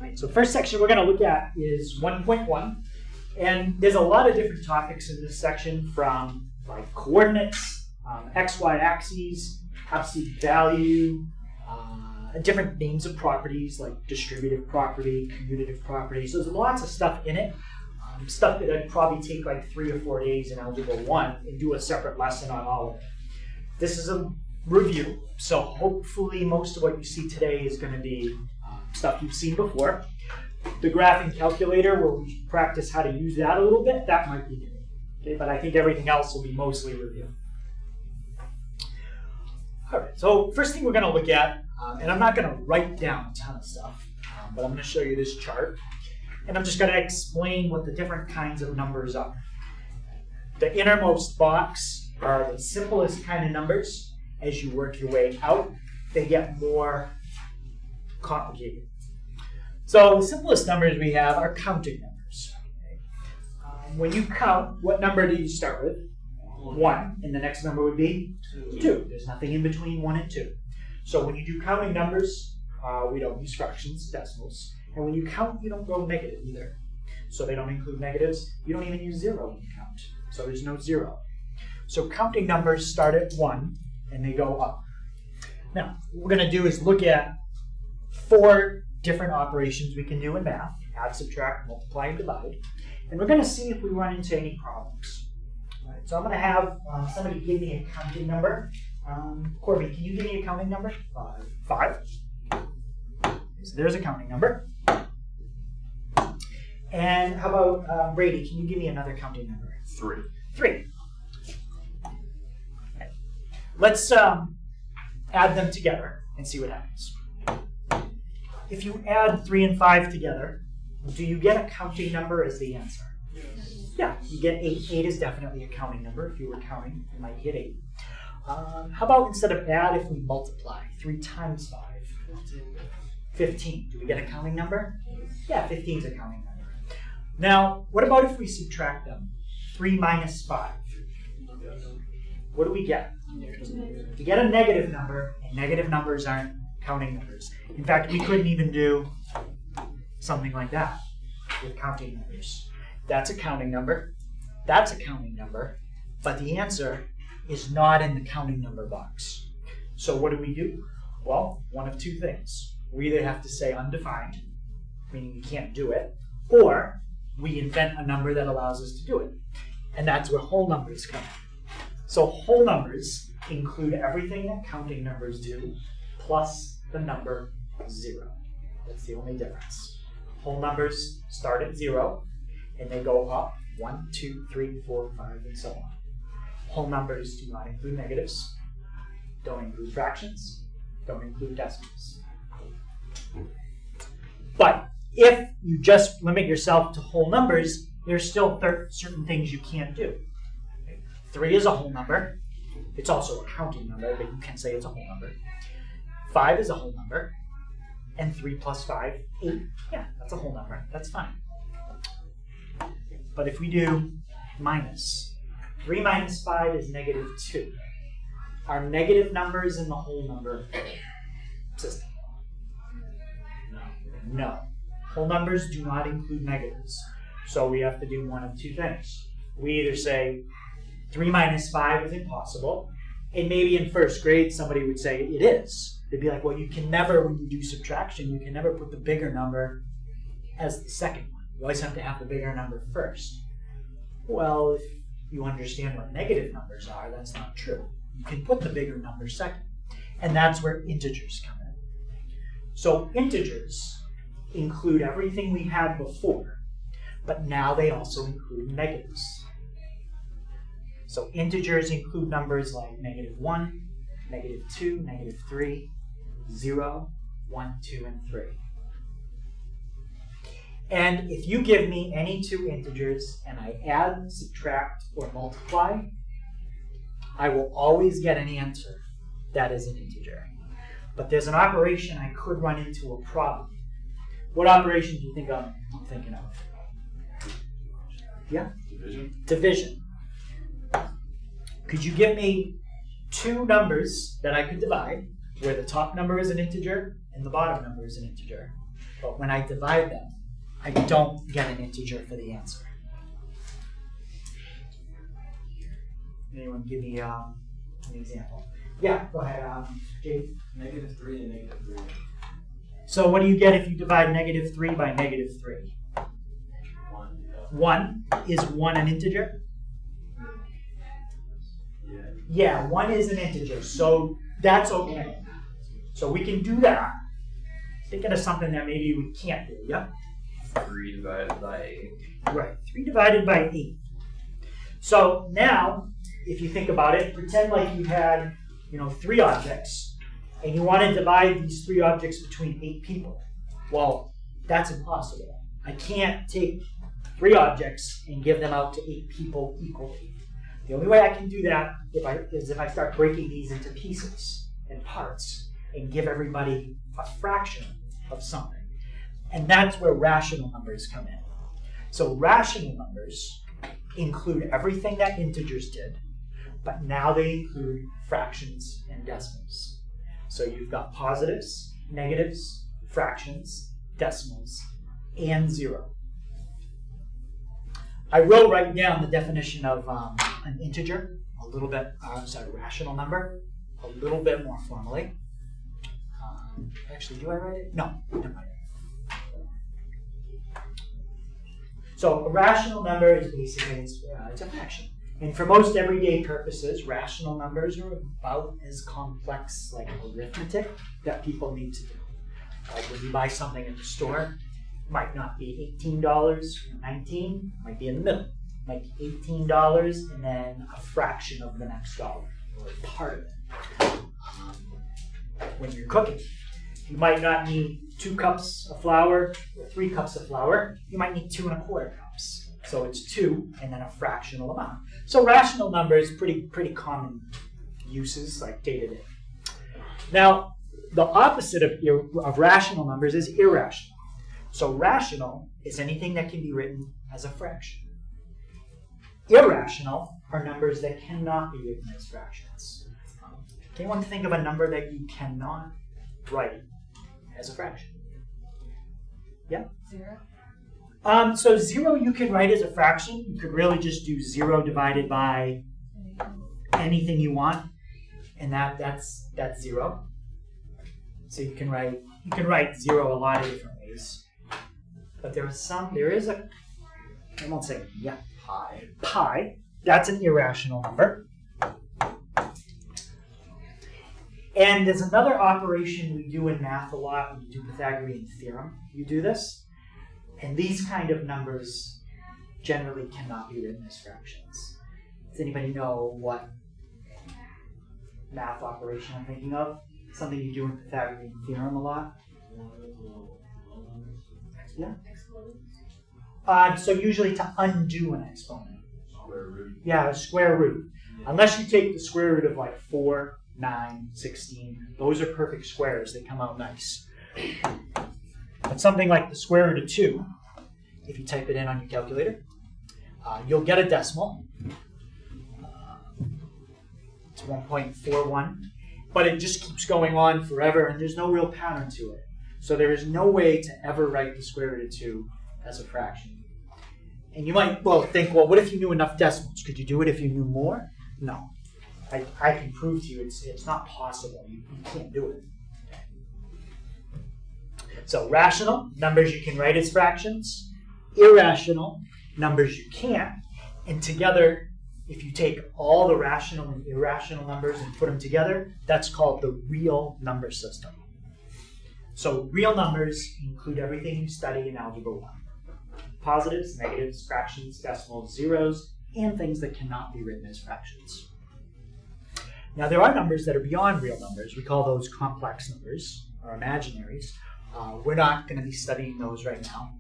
Right, so first section we're going to look at is 1.1, and there's a lot of different topics in this section, from like coordinates, x, y axes, absolute value, different names of properties like distributive property, commutative property. So there's lots of stuff in it, stuff that I'd probably take like 3 or 4 days in Algebra 1 and do a separate lesson on all of it. This is a review, so hopefully most of what you see today is going to be stuff you've seen before. The graphing calculator, where we practice how to use that a little bit, that might be new. Okay, but I think everything else will be mostly review. All right, so first thing we're going to look at, and I'm not going to write down a ton of stuff, but I'm going to show you this chart, and I'm just going to explain what the different kinds of numbers are. The innermost box are the simplest kind of numbers. As you work your way out, they get more complicated. So the simplest numbers we have are counting numbers. When you count, what number do you start with? 1, and the next number would be 2. There's nothing in between 1 and 2. So when you do counting numbers, we don't use fractions, decimals. And when you count, you don't go negative either. So they don't include negatives. You don't even use 0 when you count. So there's no 0. So counting numbers start at 1, and they go up. Now, what we're going to do is look at 4 different operations we can do in math: add, subtract, multiply, and divide. And we're going to see if we run into any problems. All right, so I'm going to have somebody give me a counting number. Corbin, can you give me a counting number? 5. So there's a counting number. And how about Brady, can you give me another counting number? 3. 3. Okay. Let's add them together and see what happens. If you add 3 and 5 together, do you get a counting number as the answer? Yes. Yeah, you get 8. 8 is definitely a counting number. If you were counting, you might get 8. How about instead of add, if we multiply? 3 times 5? 15. Do we get a counting number? Yeah, 15 is a counting number. Now, what about if we subtract them? 3 minus 5. What do we get? We get a negative number, and negative numbers aren't counting numbers. In fact, we couldn't even do something like that with counting numbers. That's a counting number. That's a counting number. But the answer is not in the counting number box. So what do? Well, one of 2 things. We either have to say undefined, meaning you can't do it, or we invent a number that allows us to do it. And that's where whole numbers come in. So whole numbers include everything that counting numbers do, plus the number 0. That's the only difference. Whole numbers start at 0, and they go up 1, 2, 3, 4, 5, and so on. Whole numbers do not include negatives, don't include fractions, don't include decimals. But if you just limit yourself to whole numbers, there's still certain things you can't do. 3 is a whole number. It's also a counting number, but you can say it's a whole number. 5 is a whole number. And 3 plus 5, 8. Yeah, that's a whole number. That's fine. But if we do minus, 3 minus 5 is negative 2. Are negative numbers in the whole number system? No. Whole numbers do not include negatives. So we have to do one of 2 things. We either say 3 minus 5 is impossible, and maybe in first grade somebody would say it is. They'd be like, well, you can never, when you do subtraction, you can never put the bigger number as the second one. You always have to have the bigger number first. Well, if you understand what negative numbers are, that's not true. You can put the bigger number second. And that's where integers come in. So integers include everything we had before, but now they also include negatives. So integers include numbers like -1, -2, -3, 0, 1, 2, and 3. And if you give me any 2 integers and I add, subtract, or multiply, I will always get an answer that is an integer. But there's an operation I could run into a problem. What operation do you think I'm thinking of? Yeah? Division. Division. Could you give me 2 numbers that I could divide, where the top number is an integer and the bottom number is an integer? but when I divide them, I don't get an integer for the answer. Anyone give me an example? Yeah, go ahead, Jake. -3 and -3. So what do you get if you divide -3 by -3? 1. 1. Is 1 an integer? Yeah. Yeah, 1 is an integer, so that's okay. So we can do that. Thinking of something that maybe we can't do, yeah? 3 divided by 8. Right, 3 divided by 8. So now, if you think about it, pretend like you had, 3 objects, and you want to divide these 3 objects between 8 people. Well, that's impossible. I can't take 3 objects and give them out to 8 people equally. The only way I can do that is if I start breaking these into pieces and parts and give everybody a fraction of something. And that's where rational numbers come in. So rational numbers include everything that integers did, but now they include fractions and decimals. So you've got positives, negatives, fractions, decimals, and 0. I will write down the definition of an integer, rational number, a little bit more formally. Actually, do I write it? No, never mind. So a rational number is basically, it's a fraction. And for most everyday purposes, rational numbers are about as complex like arithmetic that people need to do. Like when you buy something at the store, it might not be $18, $19, might be in the middle. It might be $18 and then a fraction of the next dollar, or part of it. When you're cooking, you might not need 2 cups of flour or 3 cups of flour. You might need 2 1/4 cups. So it's 2 and then a fractional amount. So rational numbers, pretty common uses like day to day. Now, the opposite of rational numbers is irrational. So rational is anything that can be written as a fraction. Irrational are numbers that cannot be written as fractions. Can anyone think of a number that you cannot write as a fraction? Yeah? 0. So 0 you can write as a fraction. You could really just do 0 divided by anything you want, and that's 0. So you can write 0 a lot of different ways. But I won't say pi. That's an irrational number. And there's another operation we do in math a lot when you do Pythagorean theorem. You do this. And these kind of numbers generally cannot be written as fractions. Does anybody know what math operation I'm thinking of? Something you do in Pythagorean theorem a lot? Yeah. So usually to undo an exponent. Square root. Yeah, a square root. Unless you take the square root of like 4, 9, 16. Those are perfect squares. They come out nice. But something like the square root of 2, if you type it in on your calculator, you'll get a decimal. It's 1.41. But it just keeps going on forever, and there's no real pattern to it. So there is no way to ever write the square root of 2 as a fraction. And you might think, what if you knew enough decimals? Could you do it if you knew more? No. I can prove to you it's not possible. You can't do it. So rational, numbers you can write as fractions. Irrational, numbers you can't. And together, if you take all the rational and irrational numbers and put them together, that's called the real number system. So real numbers include everything you study in Algebra 1. Positives, negatives, fractions, decimals, zeros, and things that cannot be written as fractions. Now there are numbers that are beyond real numbers. We call those complex numbers, or imaginaries. We're not going to be studying those right now,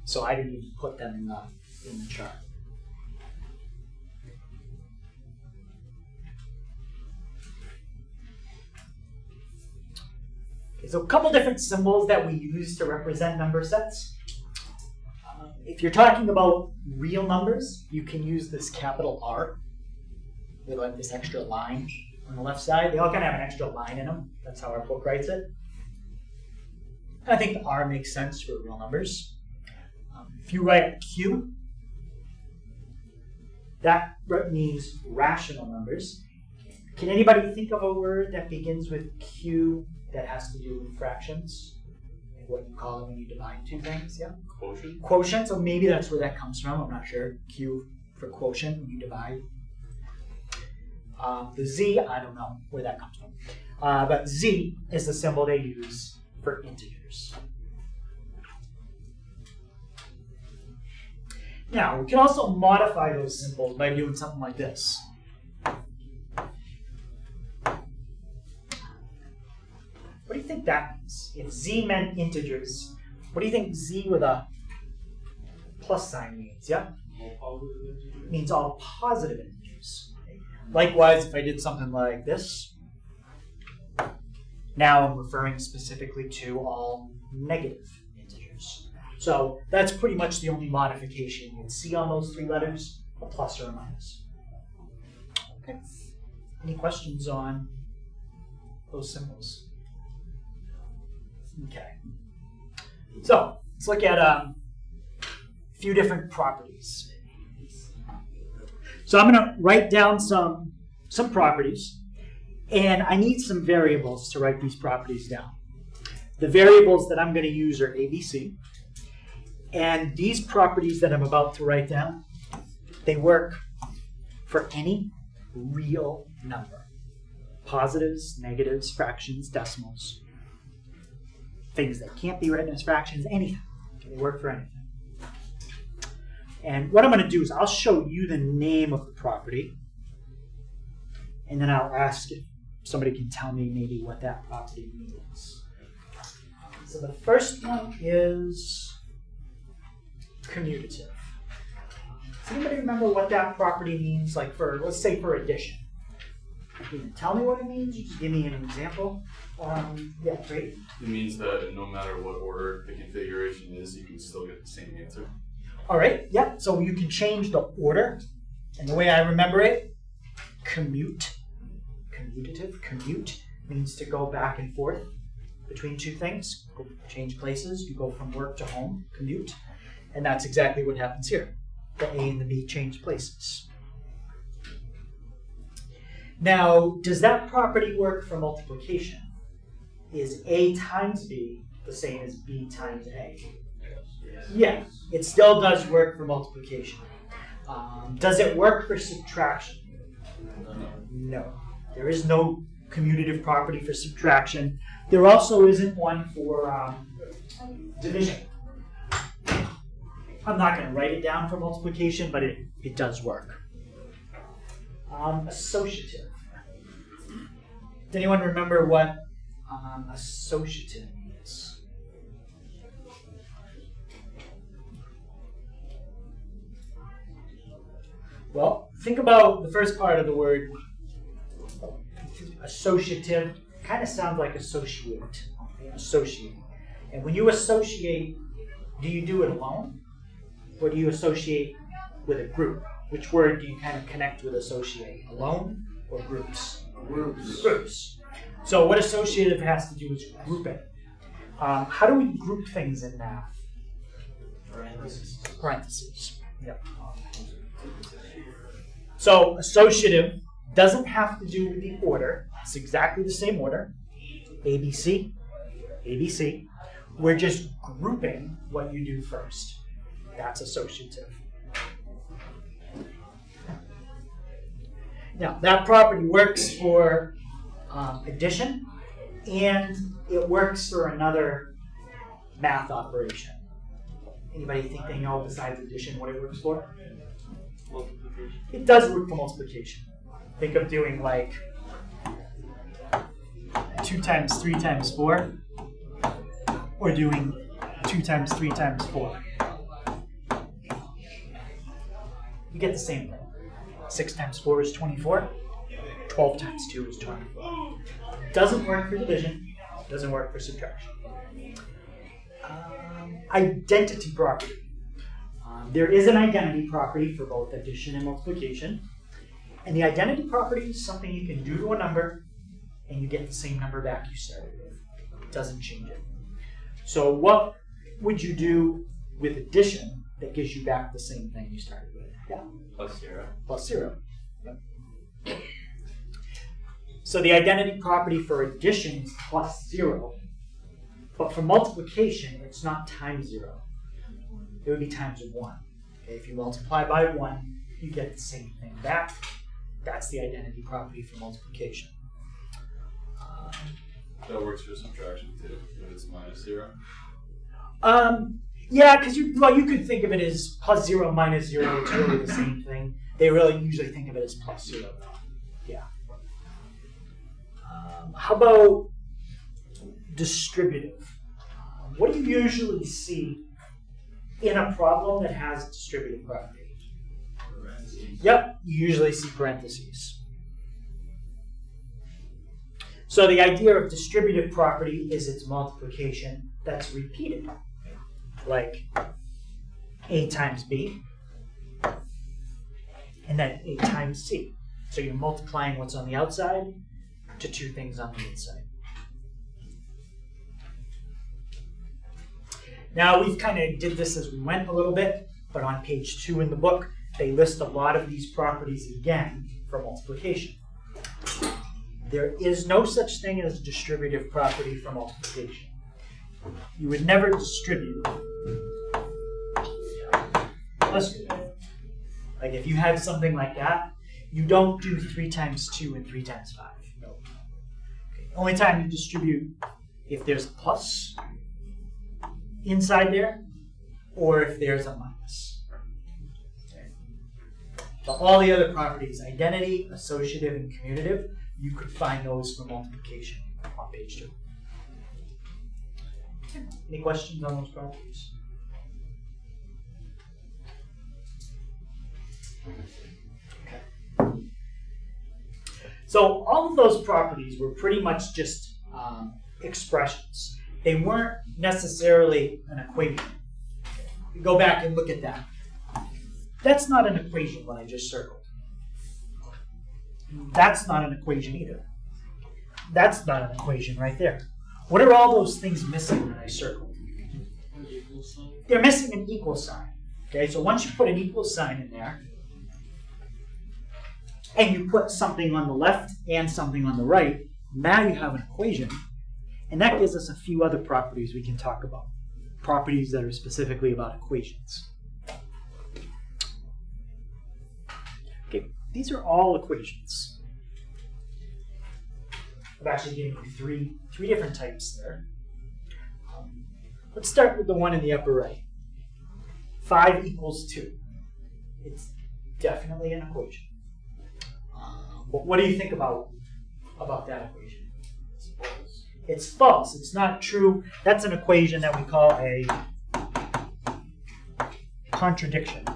so I didn't even put them in the chart. Okay, so a couple different symbols that we use to represent number sets. If you're talking about real numbers, you can use this capital R with like this extra line on the left side. They all kind of have an extra line in them. That's how our book writes it. I think the R makes sense for real numbers. If you write Q, that means rational numbers. Can anybody think of a word that begins with Q that has to do with fractions? Like what you call it when you divide two things, yeah? Quotient? Quotient, so maybe that's where that comes from, I'm not sure. Q for quotient when you divide. The Z, I don't know where that comes from. But Z is the symbol they use for integers. Now, we can also modify those symbols by doing something like this. What do you think that means? If Z meant integers, what do you think Z with a plus sign means? Yeah? It means all positive integers. Likewise, if I did something like this, now I'm referring specifically to all negative integers. So that's pretty much the only modification you can see on those three letters, a plus or a minus. Okay. Any questions on those symbols? Okay. So let's look at a few different properties. So I'm going to write down some properties, and I need some variables to write these properties down. The variables that I'm going to use are ABC, and these properties that I'm about to write down, they work for any real number. Positives, negatives, fractions, decimals, things that can't be written as fractions, anything. They work for anything. And what I'm going to do is I'll show you the name of the property, and then I'll ask if somebody can tell me maybe what that property means. So the first one is commutative. Does anybody remember what that property means, like for, let's say for addition? You can tell me what it means, you just give me an example. Yeah, great. It means that no matter what order the configuration is, you can still get the same answer. All right, yeah, so you can change the order. And the way I remember it, commutative, commute means to go back and forth between two things, change places, you go from work to home, commute. And that's exactly what happens here. The A and the B change places. Now, does that property work for multiplication? Is A times B the same as B times A? Yeah, it still does work for multiplication. Does it work for subtraction? No. There is no commutative property for subtraction. There also isn't one for division. I'm not going to write it down for multiplication, but it does work. Associative. Does anyone remember what associative means? Well, think about the first part of the word associative. Kind of sounds like associate. Associate. And when you associate, do you do it alone? Or do you associate with a group? Which word do you kind of connect with associate? Alone or groups? Groups. So what associative has to do is grouping. How do we group things in math? Parentheses. Yep. So associative doesn't have to do with the order. It's exactly the same order. ABC, ABC. We're just grouping what you do first. That's associative. Now, that property works for addition, and it works for another math operation. Anybody think they know besides addition what it works for? Multiplication. It does work for multiplication. Think of doing like 2 times 3 times 4, or doing 2 times 3 times 4. You get the same thing. 6 times 4 is 24. 12 times 2 is 24. Doesn't work for division. Doesn't work for subtraction. Identity property. There is an identity property for both addition and multiplication. And the identity property is something you can do to a number, and you get the same number back you started with. It doesn't change it. So what would you do with addition that gives you back the same thing you started with? Yeah. Plus 0. Plus 0. Yep. So the identity property for addition is plus 0, but for multiplication, it's not times 0. It would be times 1. Okay, if you multiply by 1, you get the same thing back. That's the identity property for multiplication. That works for subtraction too, if it's minus 0. Yeah, because you could think of it as plus 0 minus 0. It's really the same thing. They really usually think of it as plus 0 though. Yeah. How about distributive? What do you usually see in a problem that has distributive property? Yep, you usually see parentheses. So the idea of distributive property is its multiplication that's repeated, like A times B, and then A times C. So you're multiplying what's on the outside to two things on the inside. Now we've kind of did this as we went a little bit, but on page 2 in the book, they list a lot of these properties again for multiplication. There is no such thing as distributive property for multiplication. You would never distribute. Like if you had something like that, you don't do 3 times 2 and 3 times 5. No. Okay. Only time you distribute if there's a plus inside there, or if there's a minus. Okay. But all the other properties, identity, associative, and commutative, you could find those for multiplication on page 2. Any questions on those properties? Okay. So all of those properties were pretty much just expressions. They weren't necessarily an equation. You go back and look at that. That's not an equation, what I just circled. That's not an equation either. That's not an equation right there. What are all those things missing that I circled? They're missing an equal sign. Okay, so once you put an equal sign in there, and you put something on the left and something on the right, now you have an equation. And that gives us a few other properties we can talk about. Properties that are specifically about equations. Okay, these are all equations. I've actually given you three different types there. Let's start with the one in the upper right. 5 equals 2. It's definitely an equation. But what do you think about that equation? It's false. It's not true. That's an equation that we call a contradiction.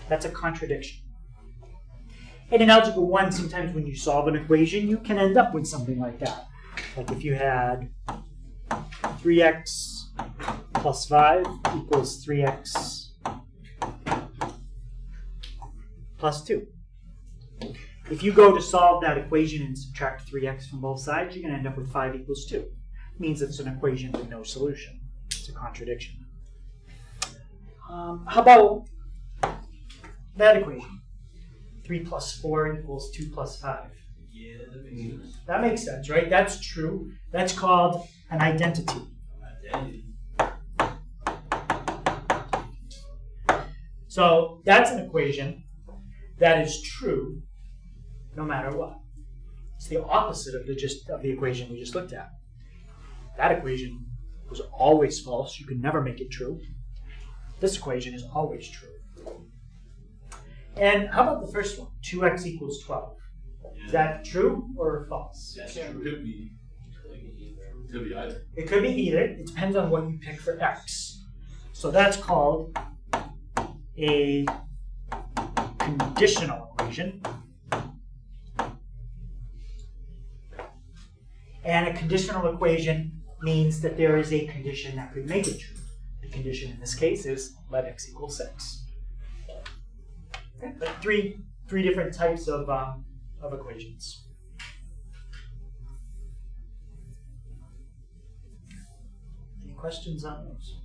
That's a contradiction. And in Algebra 1, sometimes when you solve an equation, you can end up with something like that. Like if you had 3x plus 5 equals 3x plus 2. If you go to solve that equation and subtract 3x from both sides, you're going to end up with 5 equals 2. It means it's an equation with no solution. It's a contradiction. How about that equation? 3 plus 4 equals 2 plus 5. Yeah, that makes sense. That makes sense, right? That's true. That's called an identity. Identity. So that's an equation that is true no matter what. It's the opposite of the equation we just looked at. That equation was always false. You could never make it true. This equation is always true. And how about the first one? 2x equals 12. Is that true or false? That's It true. could be. Could be either. It could be either. It depends on what you pick for x. So that's called a conditional equation. And a conditional equation means that there is a condition that could make it true. The condition in this case is let x equal 6. Okay, but three different types of of equations. Any questions on those?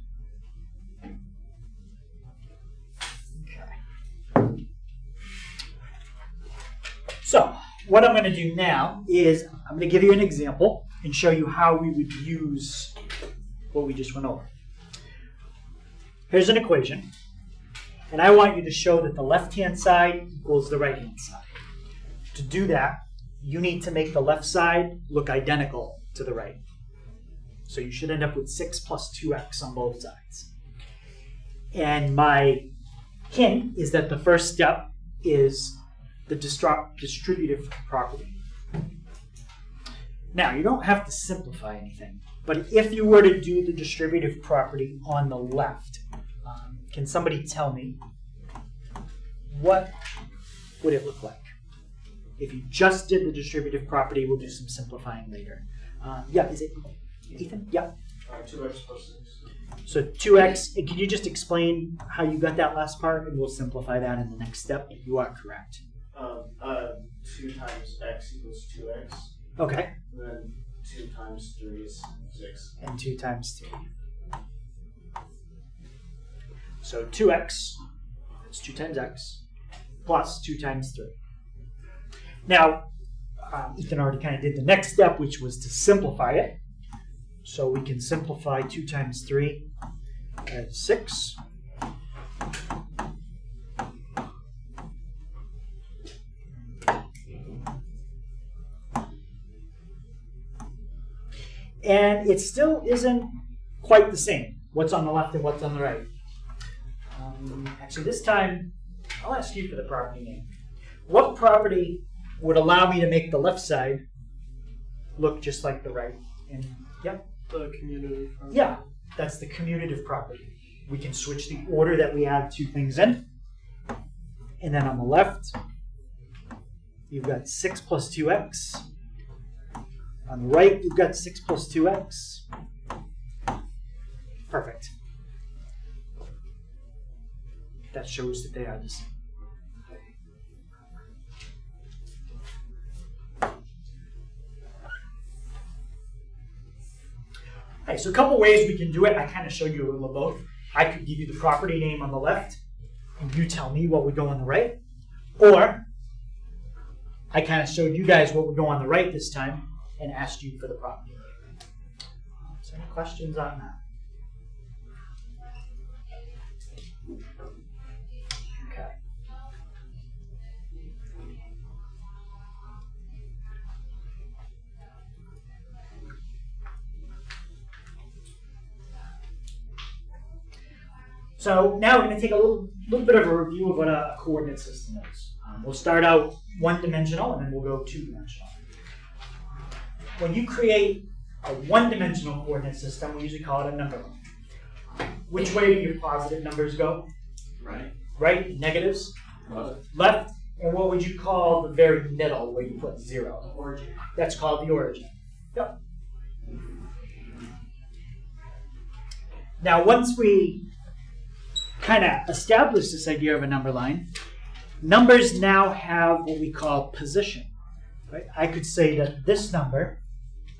Okay. So, what I'm going to do now is I'm going to give you an example and show you how we would use what we just went over. Here's an equation, and I want you to show that the left-hand side equals the right-hand side. To do that, you need to make the left side look identical to the right. So you should end up with 6 plus 2x on both sides. And my hint is that the first step is the distributive property. Now, you don't have to simplify anything, but if you were to do the distributive property on the left, can somebody tell me what would it look like? If you just did the distributive property, we'll do some simplifying later. Yeah, is it Ethan? Yeah. 2x plus 6. So 2x, can you just explain how you got that last part, and we'll simplify that in the next step? You are correct. 2 times x equals 2x. Okay. And then 2 times 3 is 6. And 2 times 3. So 2x, that's 2 times x, plus 2 times 3. Now, Ethan already kind of did the next step, which was to simplify it. So we can simplify 2 times 3 as 6. And it still isn't quite the same, what's on the left and what's on the right. Actually, this time, I'll ask you for the property name. What property would allow me to make the left side look just like the right? And yeah, The commutative property. yeah, that's the commutative property. We can switch the order that we add two things in. And then on the left, you've got 6 plus 2x. On the right, you've got 6 plus 2x. Perfect. That shows that they are the same. Okay, so a couple ways we can do it. I kind of showed you a little of both. I could give you the property name on the left, and you tell me what would go on the right. Or I kind of showed you guys what would go on the right this time and asked you for the property name. So any questions on that? Okay. So now we're going to take a little bit of a review of what a coordinate system is. We'll start out one-dimensional, and then we'll go two-dimensional. When you create a one-dimensional coordinate system, we usually call it a number line. Which way do your positive numbers go? Right. Right? Negatives? Left. Left? And what would you call the very middle where you put 0? Origin. That's called the origin. Yep. Now, once we kind of establish this idea of a number line, numbers now have what we call position. Right? I could say that this number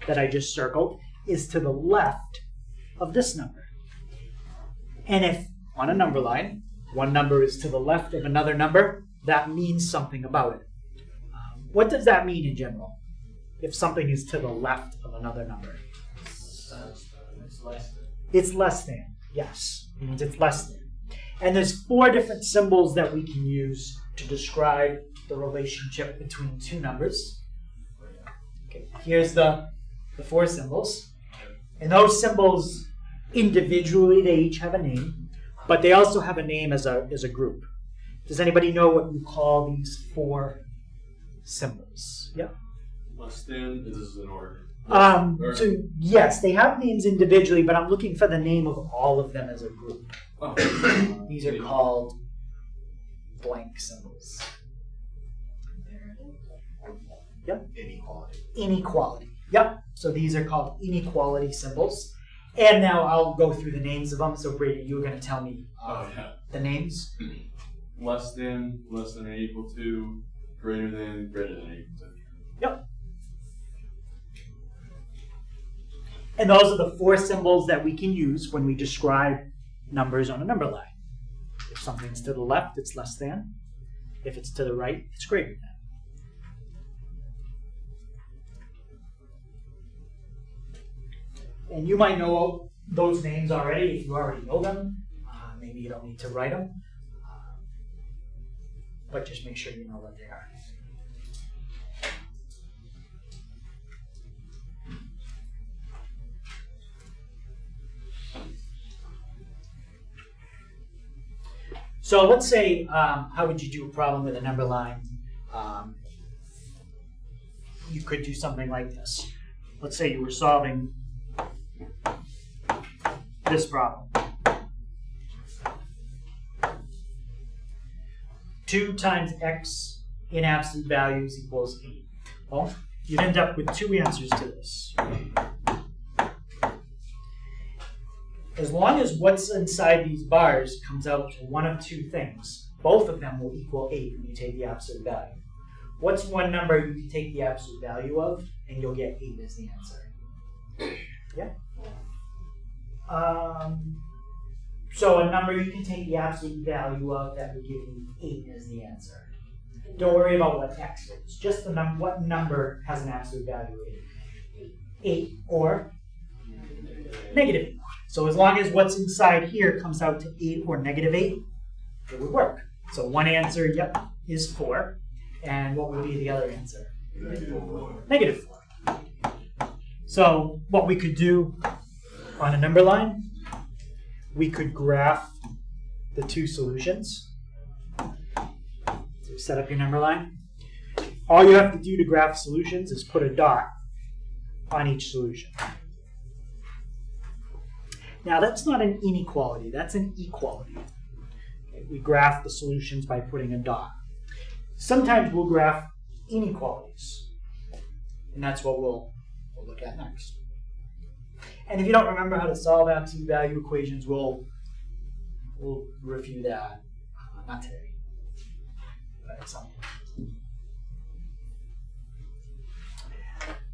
that I just circled is to the left of this number. And if on a number line, one number is to the left of another number, that means something about it. What does that mean in general? If something is to the left of another number? It's less than. It's less than, yes. It means it's less than. And there's 4 different symbols that we can use to describe the relationship between two numbers. Okay, here's the 4 symbols. And those symbols, individually, they each have a name, but they also have a name as a group. Does anybody know what you call these 4 symbols? Yeah. Less than, this is an order. So yes, they have names individually, but I'm looking for the name of all of them as a group. Oh. These are called blank symbols. Yep. Inequality. Inequality. Yep. So these are called inequality symbols. And now I'll go through the names of them. So Brady, you were going to tell me Oh, yeah. the names. Less than or equal to, greater than or equal to. Yep. And those are the four symbols that we can use when we describe numbers on a number line. If something's to the left, it's less than. If it's to the right, it's greater than. And you might know those names already if you already know them. Maybe you don't need to write them. But just make sure you know what they are. So let's say, how would you do a problem with a number line? You could do something like this. Let's say you were solving this problem. 2 times x in absolute values equals 8. Well, you'd end up with 2 answers to this. As long as what's inside these bars comes out to one of 2 things, both of them will equal 8 when you take the absolute value. What's one number you can take the absolute value of, and you'll get 8 as the answer? Yeah? So a number you can take the absolute value of that would give you 8 as the answer. Don't worry about what x is. Just the what number has an absolute value of 8? 8 or negative 8. So as long as what's inside here comes out to 8 or negative 8, it would work. So one answer, yep, is 4. And what would be the other answer? Negative 4. So what we could do on a number line, we could graph the 2 solutions. So set up your number line. All you have to do to graph solutions is put a dot on each solution. Now that's not an inequality, that's an equality. Okay, we graph the solutions by putting a dot. Sometimes we'll graph inequalities, and that's what we'll look at next. And if you don't remember how to solve absolute value equations, we'll review that, not today, but at some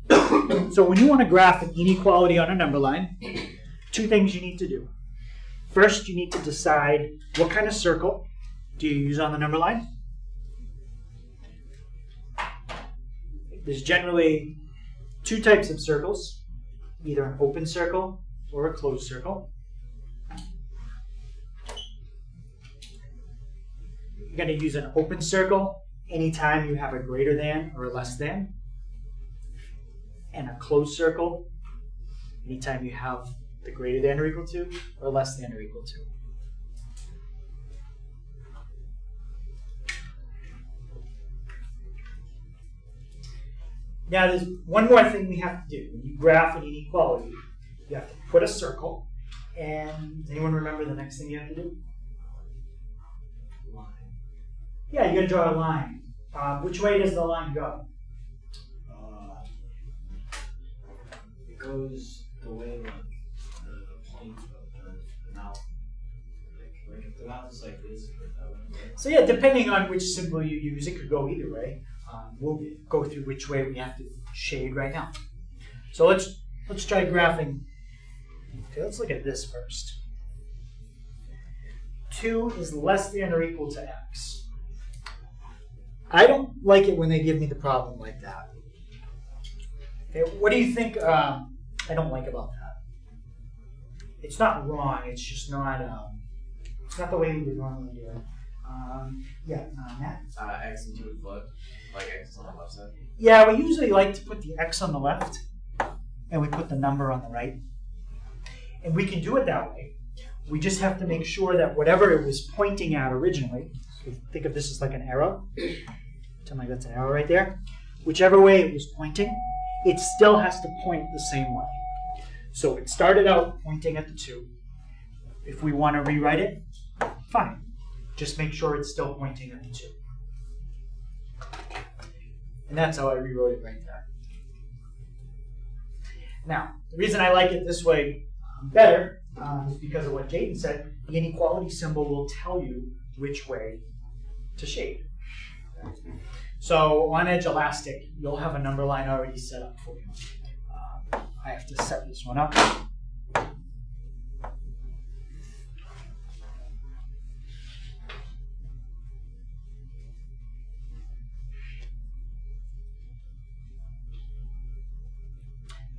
point. So when you want to graph an inequality on a number line, 2 things you need to do. First, you need to decide what kind of circle do you use on the number line. There's generally 2 types of circles, either an open circle or a closed circle. You're going to use an open circle anytime you have a greater than or a less than, and a closed circle anytime you have the greater than or equal to or less than or equal to. Now there's one more thing we have to do. When you graph an inequality, you have to put a circle, and does anyone remember the next thing you have to do? Line. Yeah, you're going to draw a line. Which way does the line go? It goes the way like the point of the mouth. Like if the mouth is like this, it goes that way. So yeah, depending on which symbol you use, it could go either way. We'll go through which way we have to shade right now. So let's try graphing. Okay, let's look at this first. 2 is less than or equal to x. I don't like it when they give me the problem like that. Okay, what do you think I don't like about that? It's not wrong, it's just not it's not the way we would normally do it. Matt? X and 2 flipped. Like X is on the left side. Yeah, we usually like to put the x on the left, and we put the number on the right. And we can do it that way. We just have to make sure that whatever it was pointing at originally, so think of this as like an arrow. Pretend like that's an arrow right there. Whichever way it was pointing, it still has to point the same way. So it started out pointing at the 2. If we want to rewrite it, fine. Just make sure it's still pointing at the 2. And that's how I rewrote it right there. Now, the reason I like it this way better is because of what Jayden said. The inequality symbol will tell you which way to shade. So on Edge Elastic, you'll have a number line already set up for you. I have to set this one up.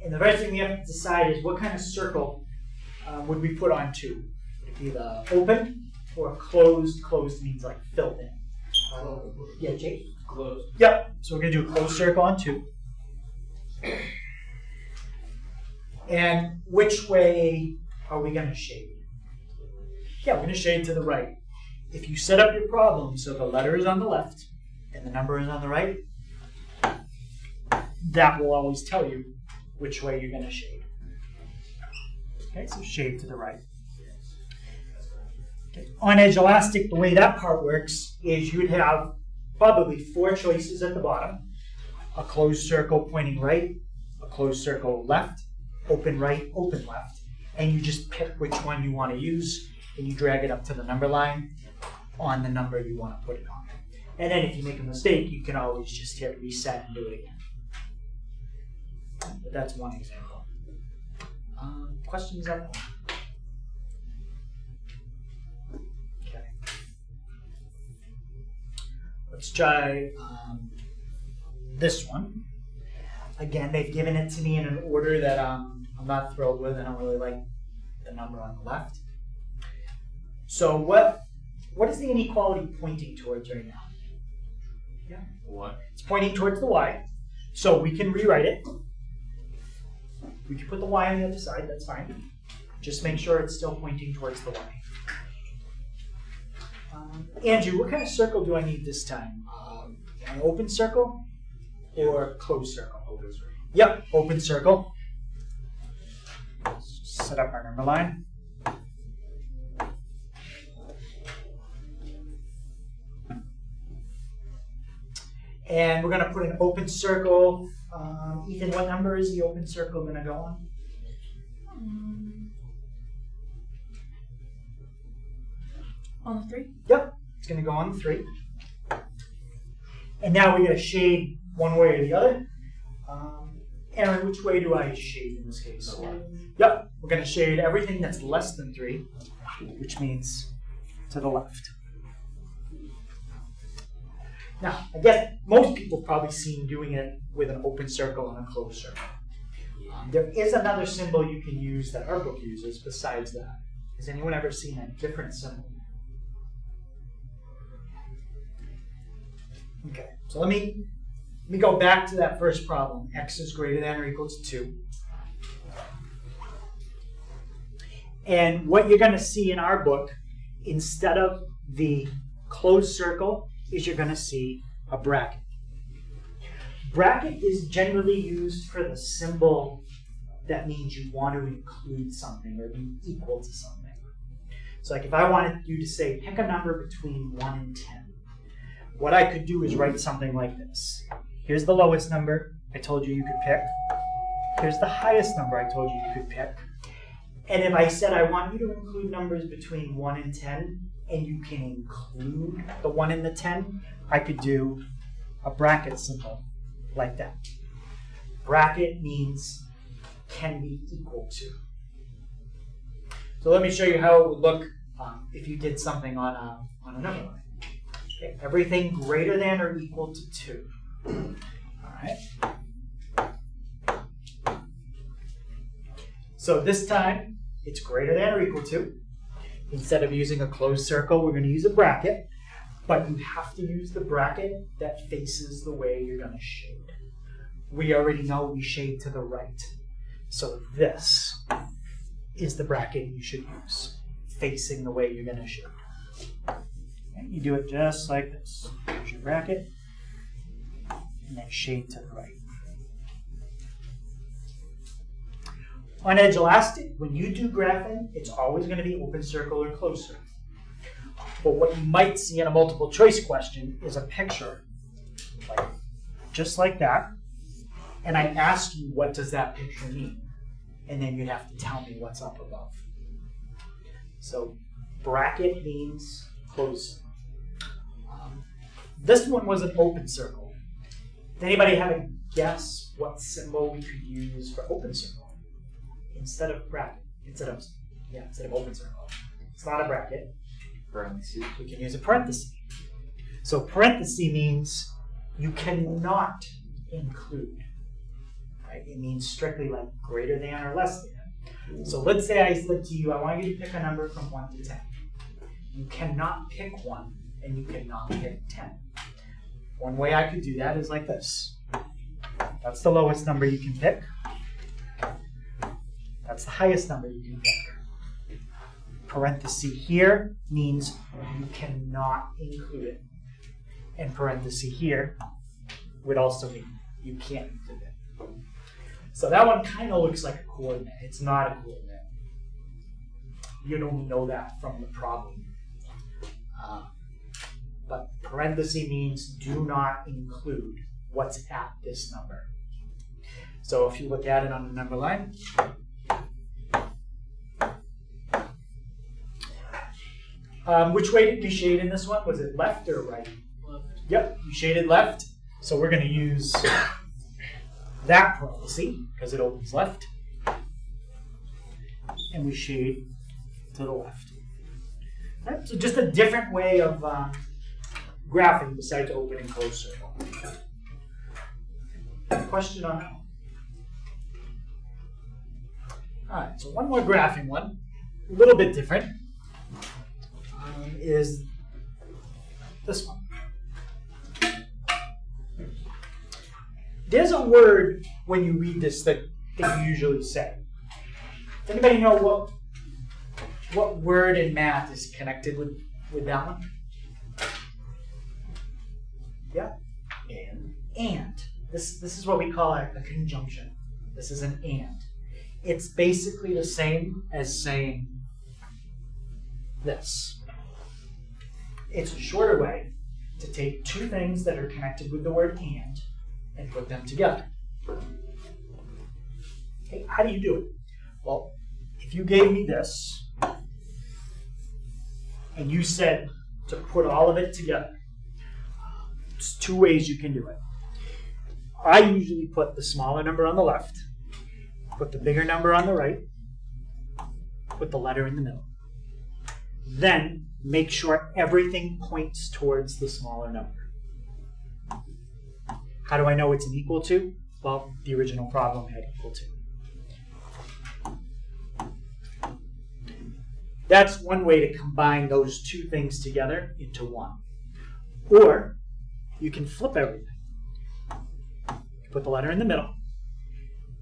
And the first thing we have to decide is what kind of circle would we put on 2? Would it be the open or closed? Closed means like filled in. Yeah, Jake? Closed. Yep. So we're going to do a closed circle on 2. And which way are we going to shade? Yeah, we're going to shade to the right. If you set up your problem so the letter is on the left and the number is on the right, that will always tell you which way you're going to shade. Okay, so shade to the right. Okay. On Edge Elastic, the way that part works is you'd have probably 4 choices at the bottom. A closed circle pointing right, a closed circle left, open right, open left, and you just pick which one you want to use and you drag it up to the number line on the number you want to put it on. And then if you make a mistake, you can always just hit reset and do it again. But that's one example. Questions on that? Okay. Let's try this one. Again, they've given it to me in an order that I'm not thrilled with. I don't really like the number on the left. So what is the inequality pointing towards right now? Yeah. What? It's pointing towards the y. So we can rewrite it. We can put the y on the other side, that's fine. Just make sure it's still pointing towards the y. Andrew, what kind of circle do I need this time? An open circle or a closed circle? Open circle. Yep, open circle. Let's set up our number line. And we're going to put an open circle. Ethan, what number is the open circle going to go on? On the 3? Yep, it's going to go on the 3. And now we're going to shade one way or the other. Aaron, which way do I shade in this case? Yep, we're going to shade everything that's less than 3, which means to the left. Now, I guess most people probably seen doing it with an open circle and a closed circle. There is another symbol you can use that our book uses besides that. Has anyone ever seen a different symbol? Okay, so let me go back to that first problem. X is greater than or equal to 2. And what you're going to see in our book, instead of the closed circle, is you're going to see a bracket. Bracket is generally used for the symbol that means you want to include something or be equal to something. So like if I wanted you to say, pick a number between 1 and 10, what I could do is write something like this. Here's the lowest number I told you you could pick. Here's the highest number I told you you could pick. And if I said I want you to include numbers between 1 and 10, and you can include the 1 and the 10, I could do a bracket symbol like that. Bracket means can be equal to. So let me show you how it would look if you did something on a number line. Okay, everything greater than or equal to 2. All right. So this time, it's greater than or equal to. Instead of using a closed circle, we're going to use a bracket. But you have to use the bracket that faces the way you're going to shade. We already know we shade to the right. So this is the bracket you should use, facing the way you're going to shade. And you do it just like this. Here's your bracket, and then shade to the right. On Edge Elastic, when you do graphing, it's always going to be open circle or closed circle. But what you might see in a multiple choice question is a picture, just like that. And I ask you, what does that picture mean? And then you'd have to tell me what's up above. So bracket means closed circle. This one was an open circle. Does anybody have a guess what symbol we could use for open circle instead of bracket? Instead of open circle. It's not a bracket. Parentheses. We can use a parenthesis. So parenthesis means you cannot include. Right? It means strictly like greater than or less than. So let's say I said to you, I want you to pick a number from 1 to 10. You cannot pick 1 and you cannot pick 10. One way I could do that is like this. That's the lowest number you can pick. That's the highest number you can pick. Parenthesis here means you cannot include it. And parenthesis here would also mean you can't include it. So that one kind of looks like a coordinate. It's not a coordinate. You don't know that from the problem. But parenthesis means do not include what's at this number. So if you look at it on the number line, which way did we shade in this one? Was it left or right? Left. Yep, we shaded left. So we're going to use that parenthesis because it opens left. And we shade to the left. Right? So just a different way of graphing besides open and close circle. Question on that one? All right, so one more graphing one, a little bit different, is this one. There's a word when you read this that you usually say. Does anybody know what word in math is connected with that one? Yeah? And. This is what we call a conjunction. This is an and. It's basically the same as saying this. It's a shorter way to take two things that are connected with the word and put them together. Okay, how do you do it? Well, if you gave me this and you said to put all of it together, there's two ways you can do it. I usually put the smaller number on the left, put the bigger number on the right, put the letter in the middle. Then make sure everything points towards the smaller number. How do I know it's an equal to? Well, the original problem had equal to. That's one way to combine those two things together into one. Or you can flip everything. You put the letter in the middle.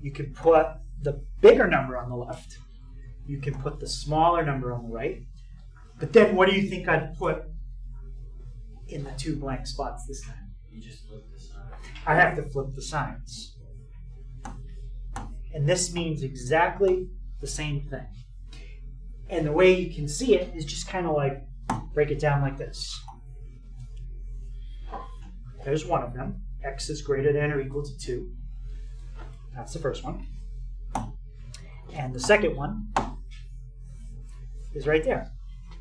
You can put the bigger number on the left. You can put the smaller number on the right. But then what do you think I'd put in the two blank spots this time? You just flip the sign. I have to flip the signs. And this means exactly the same thing. And the way you can see it is just kind of like break it down like this. There's one of them. X is greater than or equal to 2. That's the first one. And the second one is right there.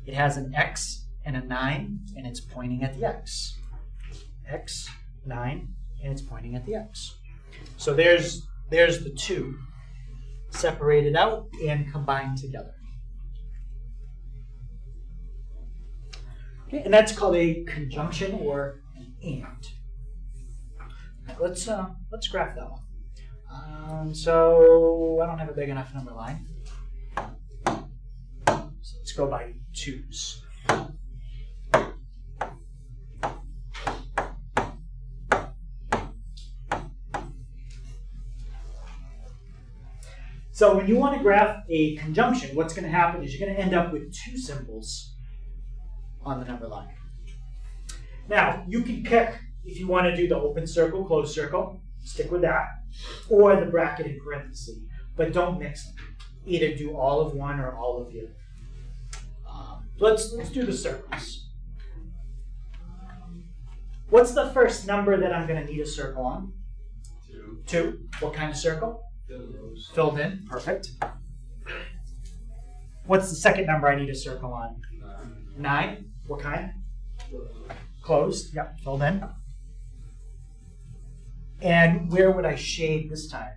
It has an X and a 9, and it's pointing at the X. X, 9, and it's pointing at the X. So there's the two separated out and combined together. Okay, and that's called a conjunction or an and. Let's graph that one. So I don't have a big enough number line. So let's go by 2's. So when you want to graph a conjunction, what's going to happen is you're going to end up with two symbols on the number line. Now, you can pick if you want to do the open circle, closed circle, stick with that, or the bracket and parenthesis, but don't mix them. Either do all of one or all of the other. Let's do the circles. What's the first number that I'm going to need a circle on? 2. 2. What kind of circle? Filled in. Perfect. What's the second number I need a circle on? 9. What kind? Closed. Yep. Filled in. And where would I shade this time?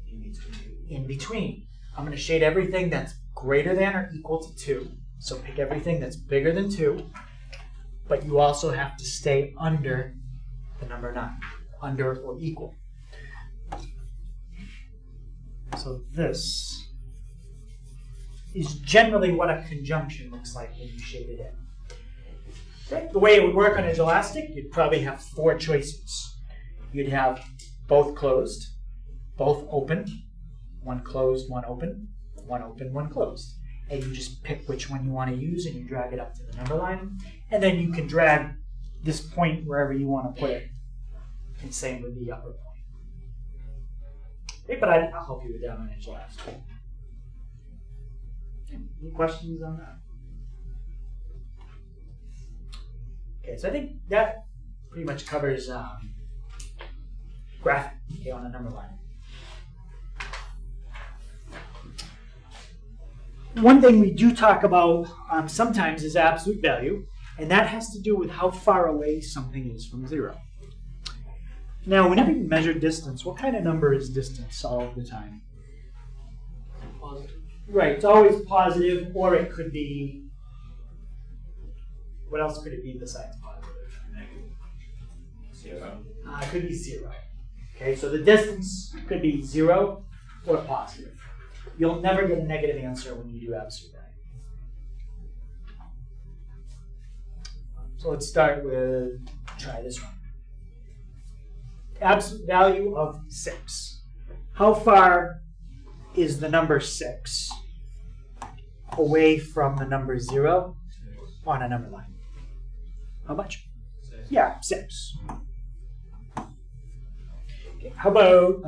In between. In between. I'm going to shade everything that's greater than or equal to 2. So pick everything that's bigger than 2. But you also have to stay under the number 9. Under or equal. So this is generally what a conjunction looks like when you shade it in. Okay. The way it would work on Inelastic, you'd probably have 4 choices. You'd have both closed, both open, one closed, one open, one closed. And you just pick which one you want to use and you drag it up to the number line. And then you can drag this point wherever you want to put it. And same with the upper point. Okay, but I'll help you with that on Inelastic. Any questions on that? Okay, so I think that pretty much covers graphing on a number line. One thing we do talk about sometimes is absolute value, and that has to do with how far away something is from 0. Now, whenever you measure distance, what kind of number is distance all of the time? Positive. Right, it's always positive, or it could be, what else could it be besides positive? Negative. 0. It could be 0. Okay, so the distance could be 0 or positive. You'll never get a negative answer when you do absolute value. So let's start with, try this one. Absolute value of 6. How far is the number 6 away from the number 0 on a number line? How much? 6. Yeah, 6. Okay, how about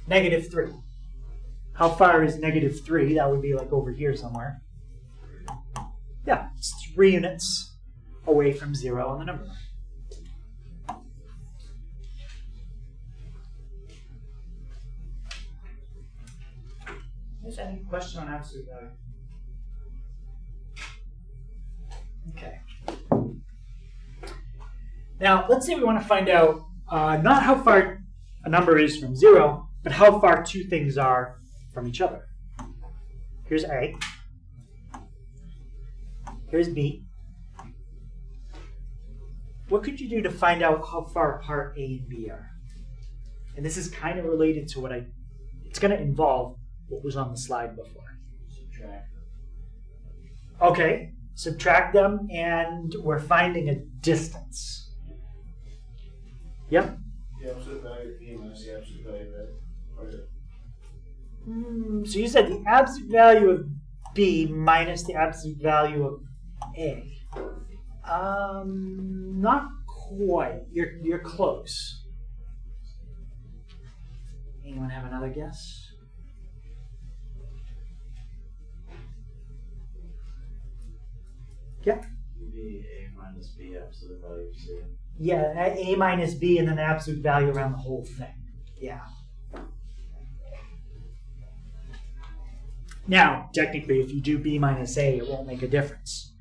-3? How far is -3? That would be like over here somewhere. Yeah, it's 3 units away from 0 on the number line. Is there any question on absolute value? Okay. Now, let's say we want to find out not how far a number is from 0, but how far two things are from each other. Here's A. Here's B. What could you do to find out how far apart A and B are? And this is kind of related to what it's going to involve what was on the slide before. Subtract. Okay, subtract them, and we're finding a distance. Yep. The absolute value of B minus the absolute value of A. So you said the absolute value of B minus the absolute value of A. Not quite. You're close. Anyone have another guess? Yeah. Would be A minus B absolute value of C. Yeah, A minus B and then the absolute value around the whole thing. Yeah. Now, technically, if you do B minus A, it won't make a difference.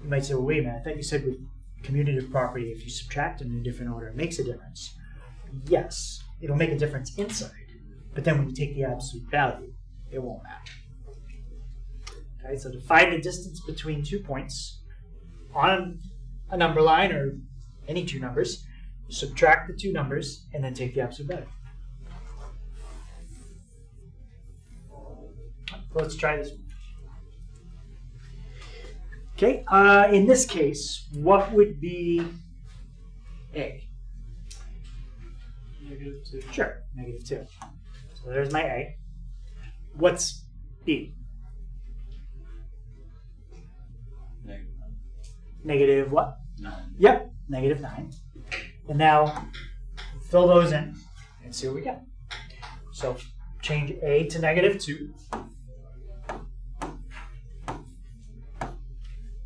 You might say, well, wait a minute, I thought you said with commutative property, if you subtract them in a different order, it makes a difference. Yes, it'll make a difference inside. But then when you take the absolute value, it won't matter. Okay, so to find the distance between 2 points on a number line or any two numbers, subtract the two numbers and then take the absolute value. Let's try this one. Okay, in this case, what would be A? -2. Sure, -2. So there's my A. What's B? Negative what? 9. Yep, -9. And now fill those in and see what we get. So change A to -2.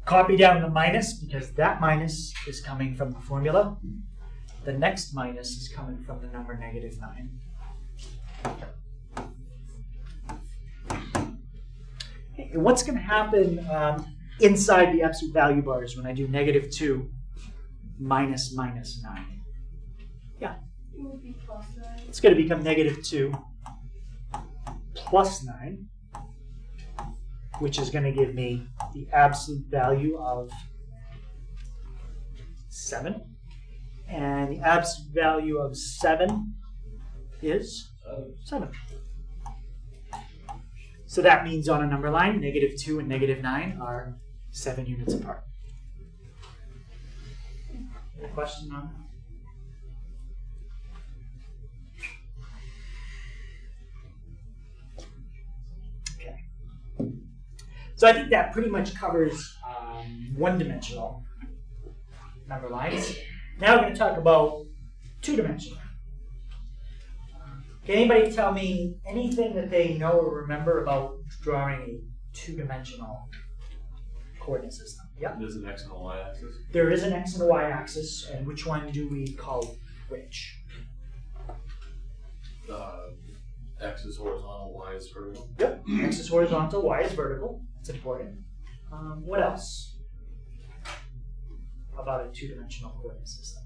Copy down the minus because that minus is coming from the formula. The next minus is coming from the number -9. And what's going to happen inside the absolute value bars when I do -2 minus -9? It would be plus 9. It's going to become -2 plus 9, which is going to give me the absolute value of 7. And the absolute value of 7 is 7. So that means on a number line, -2 and -9 are 7 units apart. Any question on that? So I think that pretty much covers one-dimensional number lines. Now we're going to talk about two-dimensional. Can anybody tell me anything that they know or remember about drawing a two-dimensional coordinate system? Yep. There's an X and a Y axis. There is an X and a Y axis, and which one do we call which? X is horizontal, Y is vertical. Yep. X is horizontal, Y is vertical. That's important. What else about a two-dimensional coordinate system?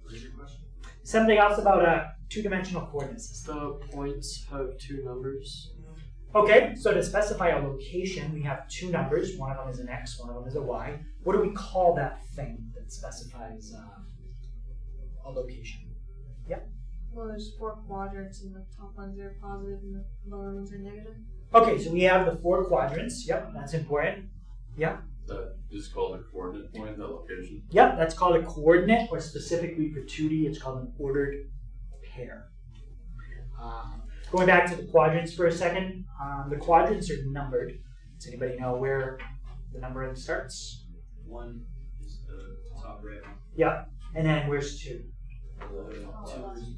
What is your question? Something else about a two-dimensional coordinate system? The points have two numbers. Okay, so to specify a location, we have two numbers. One of them is an X, one of them is a Y. What do we call that thing that specifies a location? Yep. Well, there's 4 quadrants, and the top ones are positive and the lower ones are negative. Okay, so we have the 4 quadrants. Yep, that's important. Yep. That is called a coordinate point, that location. Yep, that's called a coordinate, or specifically for 2D, it's called an ordered pair. Going back to the quadrants for a second, the quadrants are numbered. Does anybody know where the numbering starts? 1 is the top right. Yep, and then where's 2? 2 is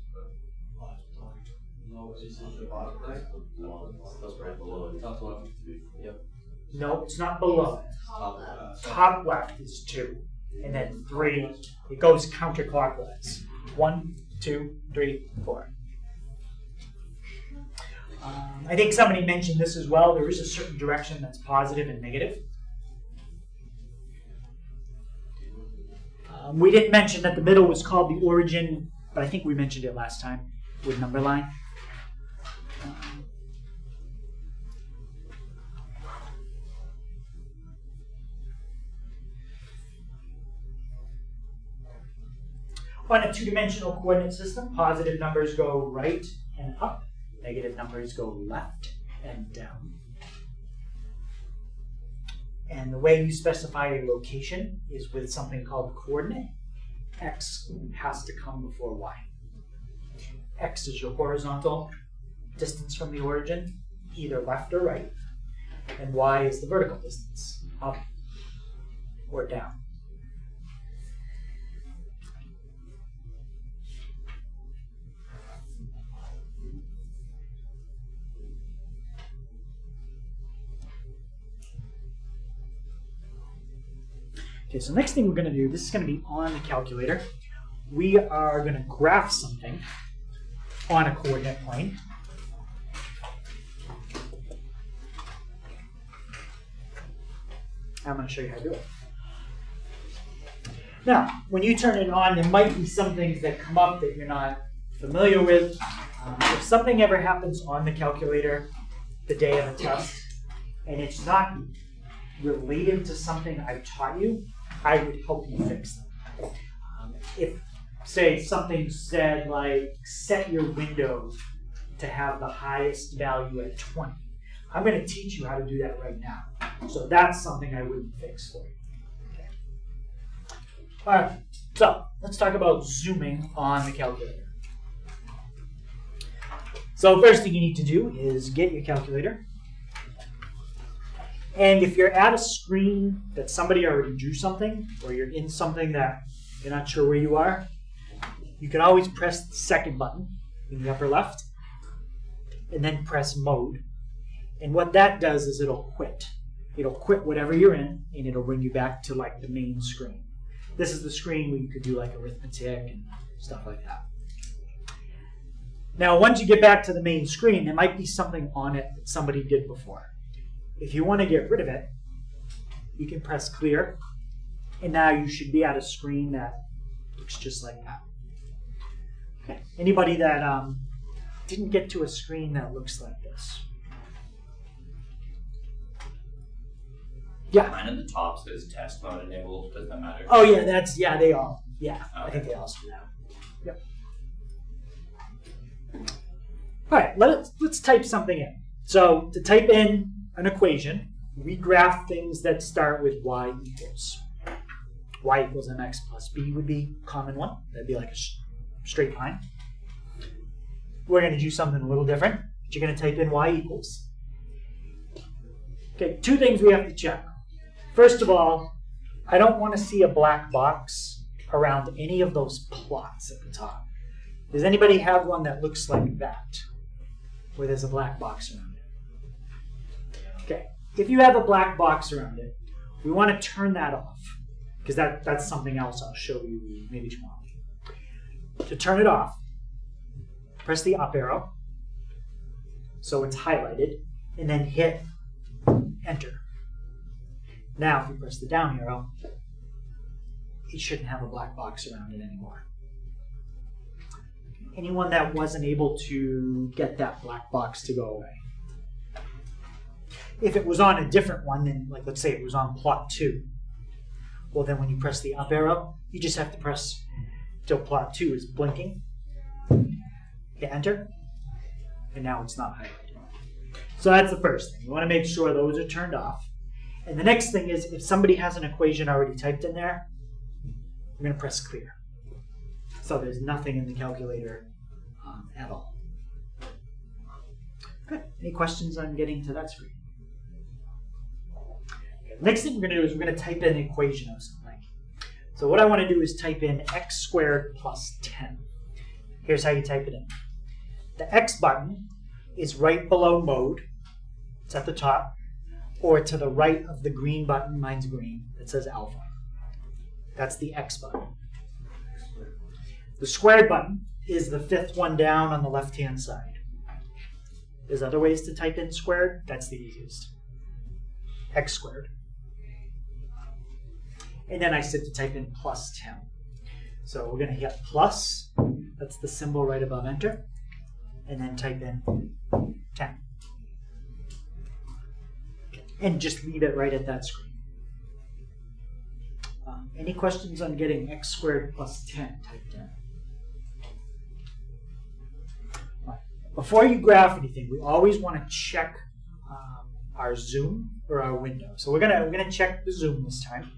no, is it the bottom right? That's right below it. Top left. Yep. No, it's not below it. Top left is 2, and then 3. It goes counterclockwise. 1, 2, 3, 4. I think somebody mentioned this as well. There is a certain direction that's positive and negative. We didn't mention that the middle was called the origin, but I think we mentioned it last time with number line. On a two-dimensional coordinate system, positive numbers go right and up, negative numbers go left and down. And the way you specify a location is with something called a coordinate. X has to come before Y. X is your horizontal distance from the origin, either left or right, and Y is the vertical distance, up or down. Okay, so next thing we're going to do, this is going to be on the calculator. We are going to graph something on a coordinate plane. I'm going to show you how to do it. Now, when you turn it on, there might be some things that come up that you're not familiar with. If something ever happens on the calculator the day of a test, and it's not related to something I've taught you, I would help you fix them. If, say, something said like, set your window to have the highest value at 20, I'm going to teach you how to do that right now. So that's something I wouldn't fix for you. Okay. All right, so let's talk about zooming on the calculator. So first thing you need to do is get your calculator. And if you're at a screen that somebody already drew something, or you're in something that you're not sure where you are, you can always press the second button in the upper left, and then press mode. And what that does is it'll quit. It'll quit whatever you're in, and it'll bring you back to like the main screen. This is the screen where you could do like arithmetic and stuff like that. Now, once you get back to the main screen, there might be something on it that somebody did before. If you want to get rid of it, you can press clear. And now you should be at a screen that looks just like that. Okay. Anybody that didn't get to a screen that looks like this? Yeah. Mine at the top says test mode enabled. Does that matter? Oh yeah, they all. Yeah, I think Okay. they all do that. Yep. All right, let's type something in. So to type in an equation, we graph things that start with y equals. Y equals mx plus b would be a common one. That'd be like a straight line. We're going to do something a little different. But you're going to type in y equals. Okay, two things we have to check. First of all, I don't want to see a black box around any of those plots at the top. Does anybody have one that looks like that, where there's a black box around it? Okay, if you have a black box around it, we want to turn that off, because that's something else I'll show you maybe tomorrow. To turn it off, press the up arrow, so it's highlighted, and then hit enter. Now, if you press the down arrow, it shouldn't have a black box around it anymore. Anyone that wasn't able to get that black box to go away. If it was on a different one, then like let's say it was on plot 2, well then when you press the up arrow, you just have to press till plot 2 is blinking, hit enter, and now it's not highlighted. So that's the first thing. You want to make sure those are turned off. And the next thing is if somebody has an equation already typed in there, we're going to press clear. So there's nothing in the calculator at all. Good. Any questions on getting to that screen? Okay. Next thing we're going to do is we're going to type in an equation of something. So what I want to do is type in x squared plus 10. Here's how you type it in. The X button is right below mode. It's at the top. Or to the right of the green button, mine's green, that says alpha. That's the X button. The squared button is the 5th one down on the left-hand side. There's other ways to type in squared. That's the easiest. X squared. And then I said to type in plus 10. So we're going to hit plus. That's the symbol right above enter. And then type in 10. And just leave it right at that screen. Any questions on getting x squared plus 10 typed in? Before you graph anything, we always want to check our zoom or our window. So we're gonna check the zoom this time.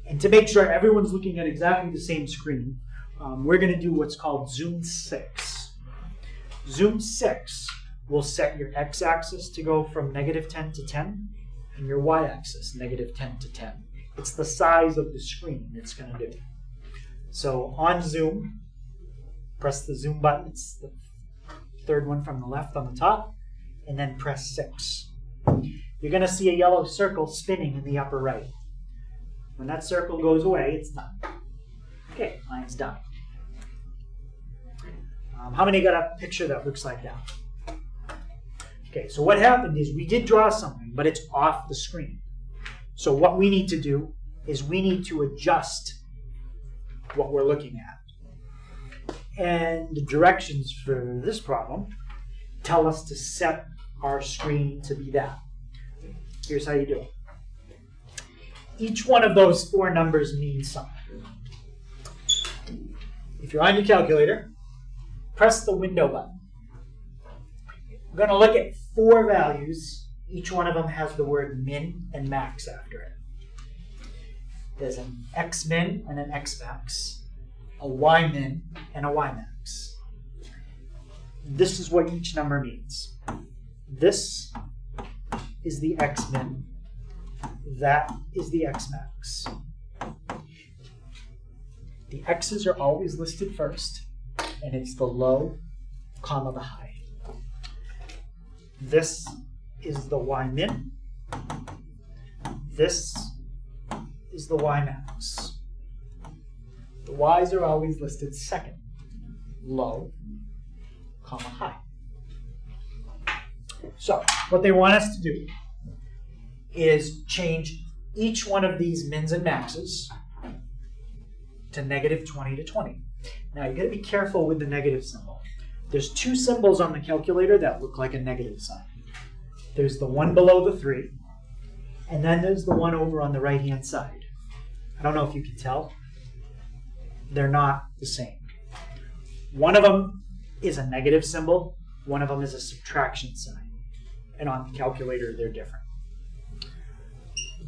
And to make sure everyone's looking at exactly the same screen, we're going to do what's called zoom 6. Zoom 6 will set your x-axis to go from -10 to 10 and your y-axis -10 to 10. It's the size of the screen it's going to do. So on zoom, press the zoom button. It's the 3rd one from the left on the top, and then press 6. You're going to see a yellow circle spinning in the upper right. When that circle goes away, it's done. Okay, mine's done. How many got a picture that looks like that? Okay, so what happened is we did draw something, but it's off the screen. So what we need to do is we need to adjust what we're looking at. And the directions for this problem tell us to set our screen to be that. Here's how you do it. Each one of those 4 numbers means something. If you're on your calculator, press the window button. We're going to look at 4 values. Each one of them has the word min and max after it. There's an x min and an x max, a y min and a y max. This is what each number means. This is the x min. That is the x max. The x's are always listed first, and it's the low, comma the high. This is the y min. This is the y max. The y's are always listed second, low, comma high. So what they want us to do is change each one of these mins and maxes to negative 20 to 20. Now you gotta be careful with the negative symbol. There's two symbols on the calculator that look like a negative sign. There's the one below the 3, and then there's the one over on the right-hand side. I don't know if you can tell. They're not the same. One of them is a negative symbol, one of them is a subtraction sign. And on the calculator, they're different.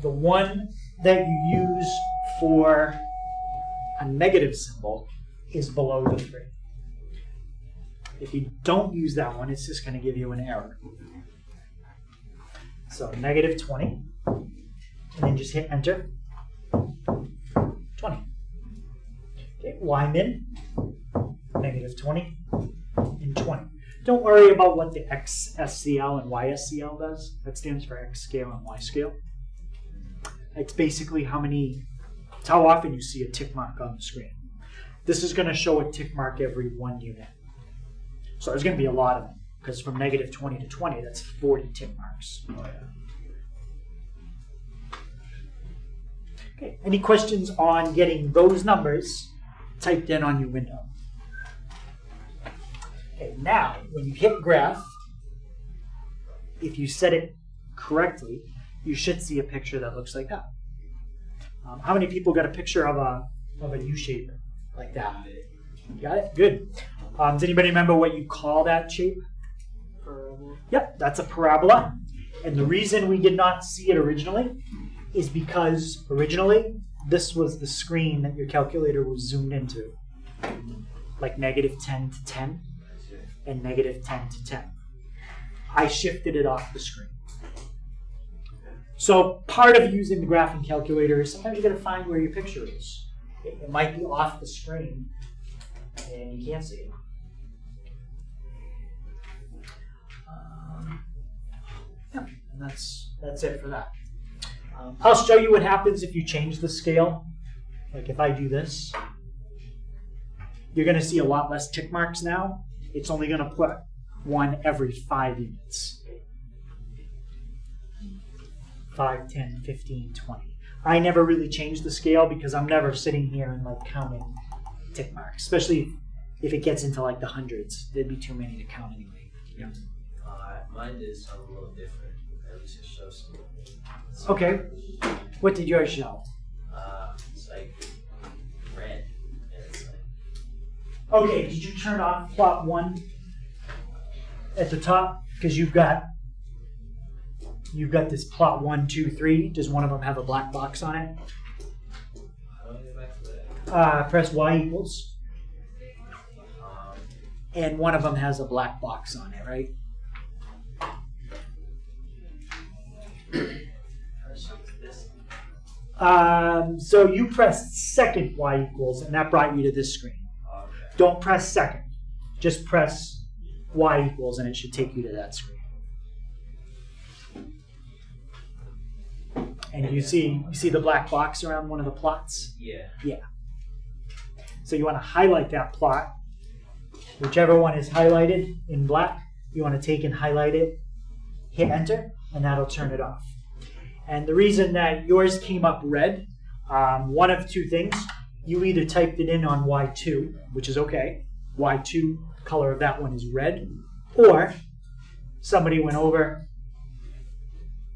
The one that you use for a negative symbol is below the 3. If you don't use that one, it's just going to give you an error. So negative 20, and then just hit enter. 20. Okay, Y min, negative 20, and 20. Don't worry about what the XSCL and YSCL does. That stands for X scale and Y scale. It's basically it's how often you see a tick mark on the screen. This is going to show a tick mark every 1 unit. So there's going to be a lot of them, because from negative 20 to 20, that's 40 tick marks. Oh, yeah. Okay, any questions on getting those numbers typed in on your window? Okay, now, when you hit graph, if you set it correctly, you should see a picture that looks like that. How many people got a picture of a U-shape like that? You got it? Good. Does anybody remember what you call that shape? Parabola. Yep, that's a parabola. And the reason we did not see it originally is because originally this was the screen that your calculator was zoomed into. Like negative 10 to 10 and negative 10 to 10. I shifted it off the screen. So part of using the graphing calculator is sometimes you got to find where your picture is. It might be off the screen and you can't see it. Yeah, and that's it for that. I'll show you what happens if you change the scale. Like if I do this, you're going to see a lot less tick marks now. It's only going to put one every 5 units. 5, 10, 15, 20. I never really change the scale because I'm never sitting here and like counting tick marks, especially if it gets into like the hundreds. There'd be too many to count anyway. Yeah. Mine is a little different. At least it shows some. Okay. What did yours show? It's like red. And it's like, Okay, did you turn off plot 1 at the top? Because you've got this plot 1, 2, 3. Does one of them have a black box on it? how do I get back to that? Press Y equals. And one of them has a black box on it, right? So you pressed second Y equals, and that brought you to this screen. Okay. Don't press second. Just press Y equals, and it should take you to that screen. And you see the black box around one of the plots? Yeah. Yeah. So you want to highlight that plot. Whichever one is highlighted in black, you want to take and highlight it, hit enter, and that'll turn it off. And the reason that yours came up red, one of two things. You either typed it in on Y2, which is okay. Y2 color of that one is red. Or somebody went over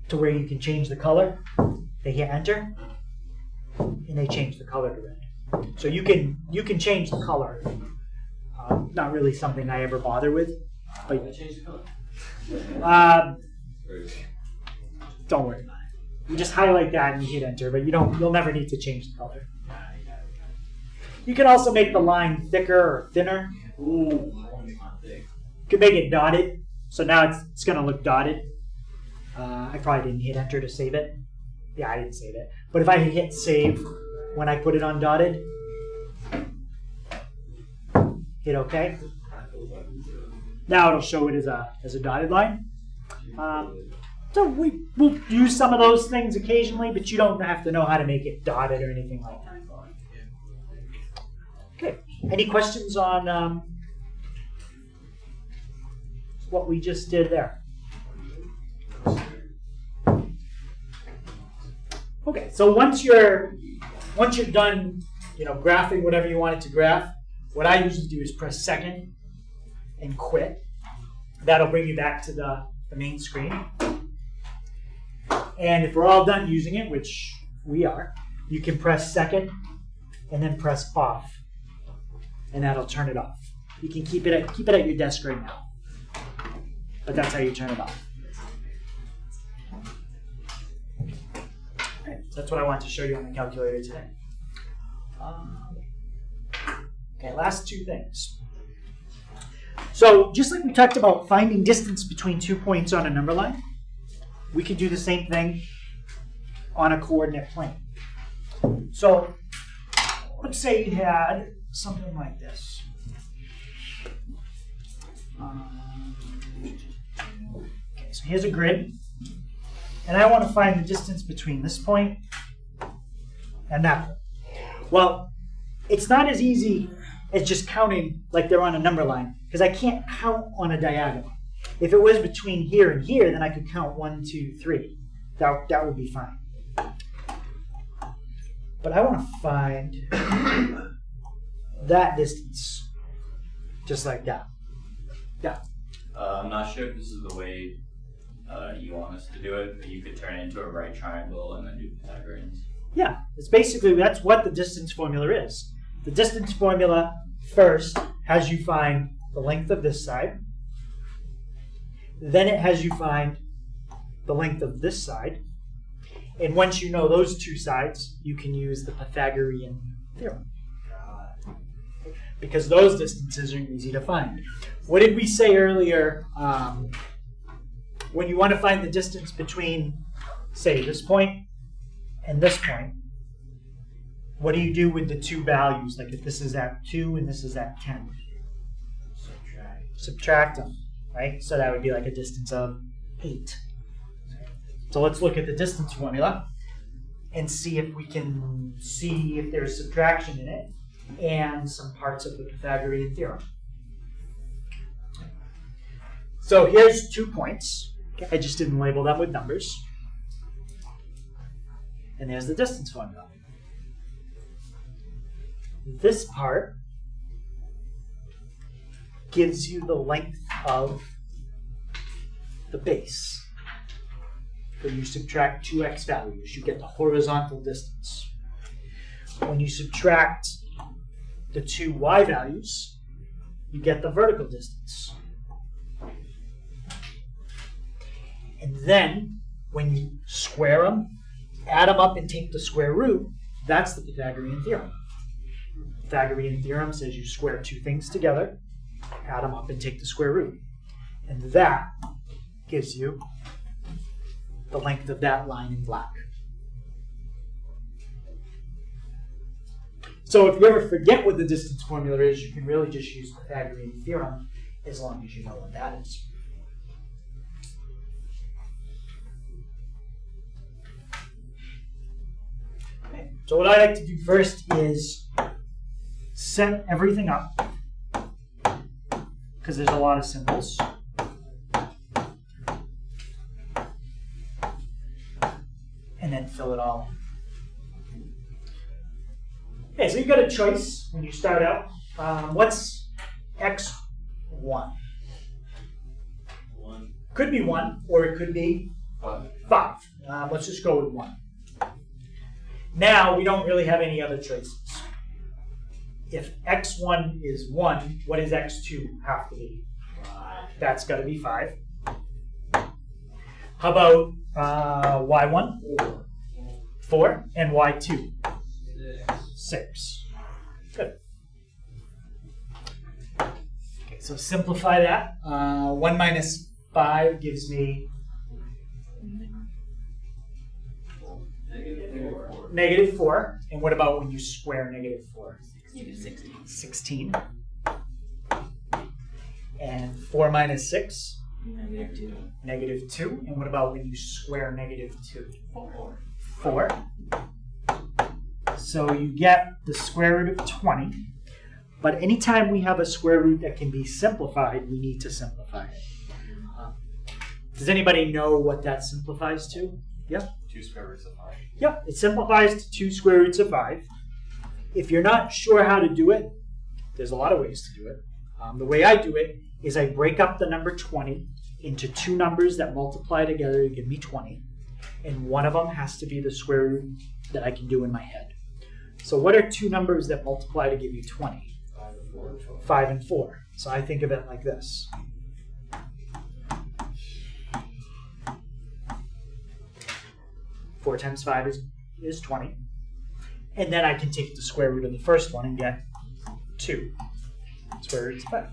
to where you can change the color. They hit enter, and they change the color to red. So you can change the color. Not really something I ever bother with, but I changed the color. don't worry about it. You just highlight that and you hit enter, but you'll never need to change the color. You can also make the line thicker or thinner. Ooh, I want to make mine thick. You can make it dotted, so now it's going to look dotted. I probably didn't hit enter to save it. Yeah, I didn't save it. But if I hit save when I put it on dotted, hit OK. Now it'll show it as a dotted line. So we'll use some of those things occasionally, but you don't have to know how to make it dotted or anything like that. Okay. Any questions on what we just did there? Okay, so once you're done, graphing whatever you want it to graph, what I usually do is press second and quit. That'll bring you back to the main screen. And if we're all done using it, which we are, you can press second and then press off, and that'll turn it off. You can keep it at your desk right now, but that's how you turn it off. Okay, so that's what I want to show you on the calculator today. Okay, last two things. So just like we talked about finding distance between 2 points on a number line, we could do the same thing on a coordinate plane. So let's say you had something like this. Okay, so here's a grid, and I want to find the distance between this point and that point. Well, it's not as easy as just counting like they're on a number line, because I can't count on a diagonal. If it was between here and here, then I could count 1, 2, 3. That would be fine. But I want to find that distance, just like that. Yeah. I'm not sure if this is the way you want us to do it, but you could turn it into a right triangle and then do Pythagoreans. Yeah, it's basically, that's what the distance formula is. The distance formula first has you find the length of this side. Then it has you find the length of this side. And once you know those two sides, you can use the Pythagorean theorem. Because those distances are easy to find. What did we say earlier? When you want to find the distance between, say, this point and this point, what do you do with the two values? Like if this is at 2 and this is at 10? Subtract them, right? So that would be like a distance of 8. So let's look at the distance formula and see if we can see if there's subtraction in it and some parts of the Pythagorean theorem. So here's 2 points. Okay, I just didn't label them with numbers. And there's the distance formula. This part gives you the length of the base. When you subtract 2x values, you get the horizontal distance. When you subtract the 2 y values, you get the vertical distance. And then, when you square them, add them up and take the square root, that's the Pythagorean theorem. The Pythagorean theorem says you square 2 things together, add them up and take the square root. And that gives you the length of that line in black. So if you ever forget what the distance formula is, you can really just use the Pythagorean theorem as long as you know what that is. Okay. So what I like to do first is set everything up, because there's a lot of symbols. And then fill it all in. Okay, so you've got a choice when you start out. What's x1? 1. Could be 1, or it could be 5. Let's just go with 1. Now, we don't really have any other choices. If x1 is 1, what does x2 have to be? 5. That's got to be 5. How about y1? 4. And y2? 6. Good. Okay, so simplify that. 1 minus 5 gives me -4. And what about when you square -4? 16. And 4 minus 6? -2. And what about when you square -2? 4. So you get the square root of 20. But anytime we have a square root that can be simplified, we need to simplify it. Does anybody know what that simplifies to? Yeah? 2 2 square roots of 5. Yep, it simplifies to 2 square roots of 5. If you're not sure how to do it, there's a lot of ways to do it. The way I do it is I break up the number 20 into 2 numbers that multiply together to give me 20. And one of them has to be the square root that I can do in my head. So what are 2 numbers that multiply to give you 20? 5 and 4. So I think of it like this. Four times 5 is 20. And then I can take the square root of the first one and get 2. Square root of 5.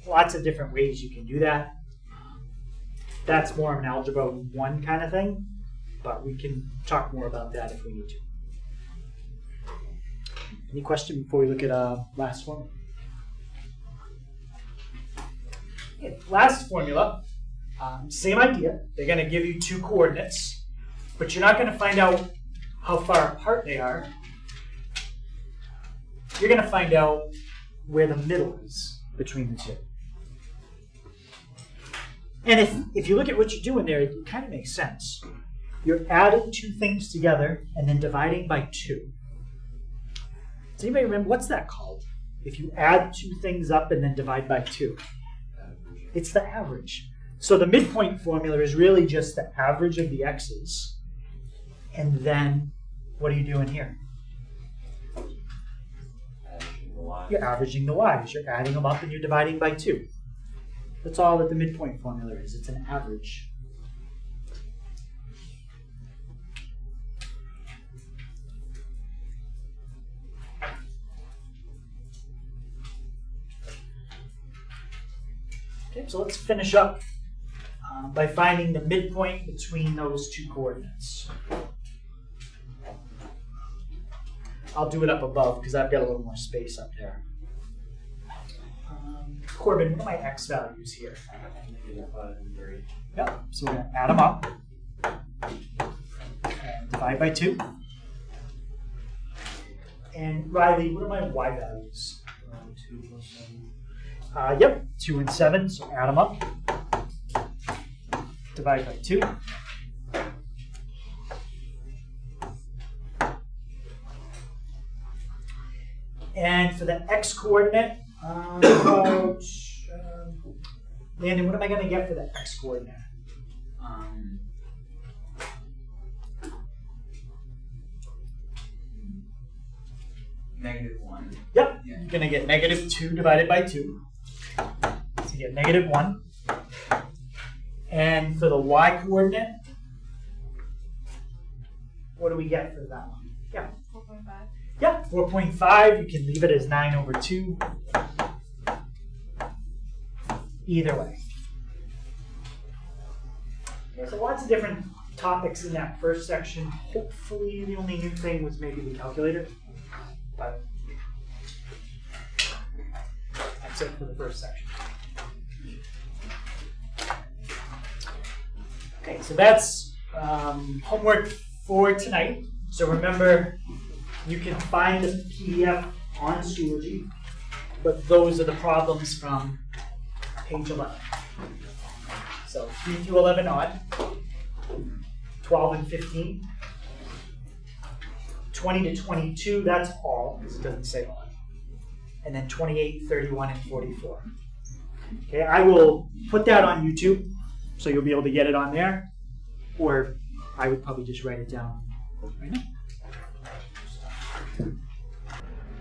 Lots of different ways you can do that. That's more of an algebra 1 kind of thing, but we can talk more about that if we need to. Any question before we look at last one? Okay, last formula, same idea. They're going to give you 2 coordinates, but you're not going to find out how far apart they are. You're going to find out where the middle is between the 2. And if you look at what you're doing there, it kind of makes sense. You're adding 2 things together and then dividing by 2. Does anybody remember, what's that called? If you add 2 things up and then divide by 2. It's the average. So the midpoint formula is really just the average of the x's. And then, what are you doing here? You're averaging the y's. You're adding them up and you're dividing by 2. That's all that the midpoint formula is. It's an average. Okay, so let's finish up by finding the midpoint between those 2 coordinates. I'll do it up above because I've got a little more space up there. Corbin, what are my x values here? -5 and 3. Yep, so we're going to add them up and divide by 2. And Riley, what are my y values? 2 plus 7. Yep, 2 and 7, so add them up. Divide by 2. And for the x coordinate, Landon, what am I going to get for the x coordinate? -1. Yep, you're going to get -2 divided by 2. So you get -1. And for the y coordinate, what do we get for that one? Yeah. 4.5. Yep, 4.5. You can leave it as 9/2. Either way. Okay, so lots of different topics in that first section. Hopefully the only new thing was maybe the calculator. But that's it for the first section. Okay, so that's homework for tonight. So remember, you can find the PDF on Schoology, but those are the problems from page 11. So 3 through 11 odd, 12 and 15, 20 to 22, that's all, because it doesn't say odd, and then 28, 31, and 44. Okay, I will put that on YouTube, so you'll be able to get it on there, or I would probably just write it down right now.